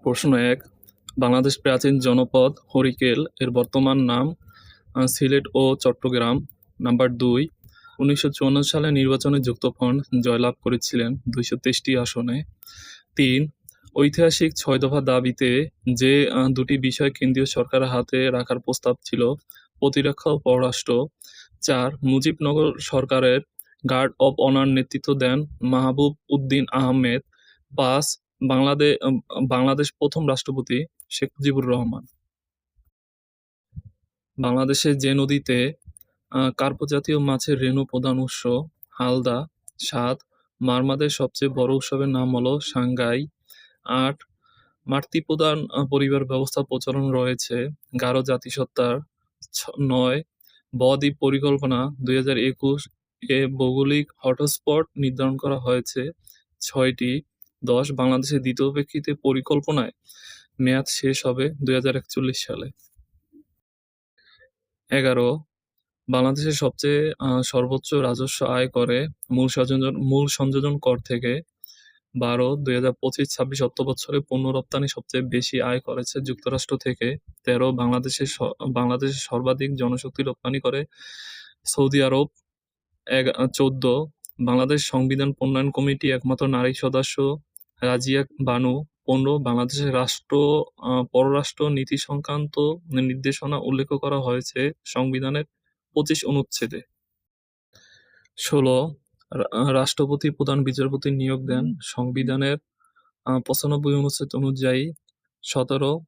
প্রশ্ন ১, বাংলাদেশ প্রাচীন জনপদ হরিকেল এর বর্তমান নাম সিলেট ও চট্টগ্রাম। নাম্বার ২, ১৯৫৪ সালে নির্বাচনে যুক্তফ্রন্ট জয়লাভ করেছিলেন ২২৩টি আসনে। ৩, ঐতিহাসিক ৬ দফা দাবিতে যে দুটি বিষয় কেন্দ্রীয় সরকারের হাতে রাখার প্রস্তাব ছিল, প্রতিরক্ষা ও পররাষ্ট্র। ৪, মুজিবনগর সরকারের গার্ড অব অনার নেতৃত্ব দেন মাহবুব উদ্দিন আহমেদ। ৫, বাংলাদেশ প্রথম রাষ্ট্রপতি শেখ মুজিবুর রহমান। বাংলাদেশে যে নদীতে কার্প জাতীয় মাছের রেণু প্রধান উৎস? হালদা। ৭, মারমাদের সবচেয়ে বড় উৎসবের নাম হলো সাংগাই। ৮, মাতৃপ্রধান পরিবার ব্যবস্থা প্রচলন রয়েছে গারো জাতিসত্তার। ৯, ব-দ্বীপ পরিকল্পনা ২০২১ এ ভৌগোলিক হটস্পট নির্ধারণ করা হয়েছে ৬টি। ১০, বাংলাদেশের দ্বিতীয় প্রেক্ষিতে পরিকল্পনায় মেয়াদ শেষ হবে ২০৪১ সালে। ১১, বাংলাদেশের সবচেয়ে সর্বোচ্চ রাজস্ব আয় করে মূল সংযোজন কর থেকে। ১২, ২০২৫-২৬ অর্থবছরে পণ্য রপ্তানি সবচেয়ে বেশি আয় করেছে যুক্তরাষ্ট্র থেকে। ১৩, বাংলাদেশের সর্বাধিক জনশক্তি রপ্তানি করে সৌদি আরব। ১৪, বাংলাদেশ সংবিধান প্রণয়ন কমিটি একমাত্র নারী সদস্য রাজিয়া বানু। ১৫, বাংলাদেশের পররাষ্ট্র নীতি সংক্রান্ত নির্দেশনা উল্লেখ করা হয়েছে সংবিধানের ২৫ অনুচ্ছেদে। ১৬, রাষ্ট্রপতি প্রধান বিচারপতি নিয়োগ দেন সংবিধানের ৯৫ অনুচ্ছেদ অনুযায়ী। ১৭,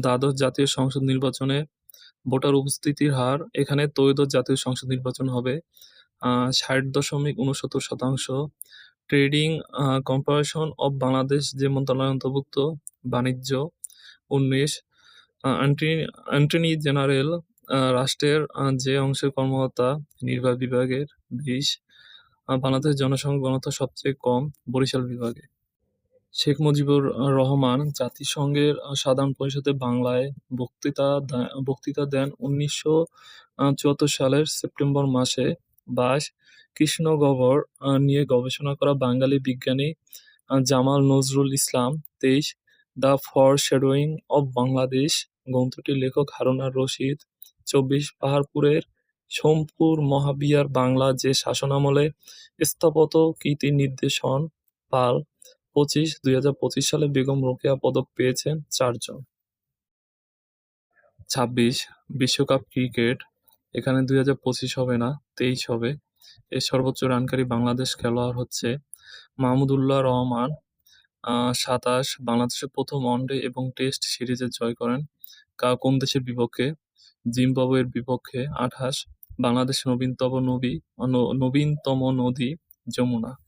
দ্বাদশ জাতীয় সংসদ নির্বাচনে ভোটার উপস্থিতির হার, এখানে ত্রয়োদশ জাতীয় সংসদ নির্বাচন হবে, ৬০.৬৯%। ট্রেডিং কর্পোরেশন অব বাংলাদেশ যে মন্ত্রণালয়ের অন্তর্ভুক্ত? বাণিজ্য। ১৯, অ্যাটর্নি জেনারেল রাষ্ট্রের যে অংশের কর্মকর্তা? নির্বাহী বিভাগের। ২০, বাংলাদেশের জনসংখ্যা ঘনত্ব সবচেয়ে কম বরিশাল বিভাগে। শেখ মুজিবুর রহমান জাতিসংঘের সাধারণ পরিষদে বাংলায় বক্তৃতা দেন ১৯৭৪ সালের সেপ্টেম্বর মাসে। ২২, কৃষ্ণগহ্বর নিয়ে গবেষণা করা বাঙালি বিজ্ঞানী জামাল নজরুল ইসলাম। ২৩, দ্য ফরশ্যাডোয়িং অব বাংলাদেশ গ্রন্থটির লেখক হারুন আর রশিদ। ২৪, পাহাড়পুরের সোমপুর মহাবিহার বাংলা যে শাসনামলে স্থাপত্য কীর্তি নিদর্শন পাল। ২৫, ২০২৫ সালে বেগম রোকেয়া পদক পেয়েছেন ৪ জন। ২৬, বিশ্বকাপ ক্রিকেট, এখানে ২০২৫ হবে না, ২৩ হবে। এর সর্বোচ্চ রানকারী বাংলাদেশ খেলোয়াড় হচ্ছে মাহমুদুল্লাহ রহমান। ২৭, বাংলাদেশের প্রথম ওয়ানডে এবং টেস্ট সিরিজে জয় করেন কোন দেশের বিপক্ষে? জিম্বাবুয়ের বিপক্ষে। ২৮, বাংলাদেশের নবীনতম নদী যমুনা।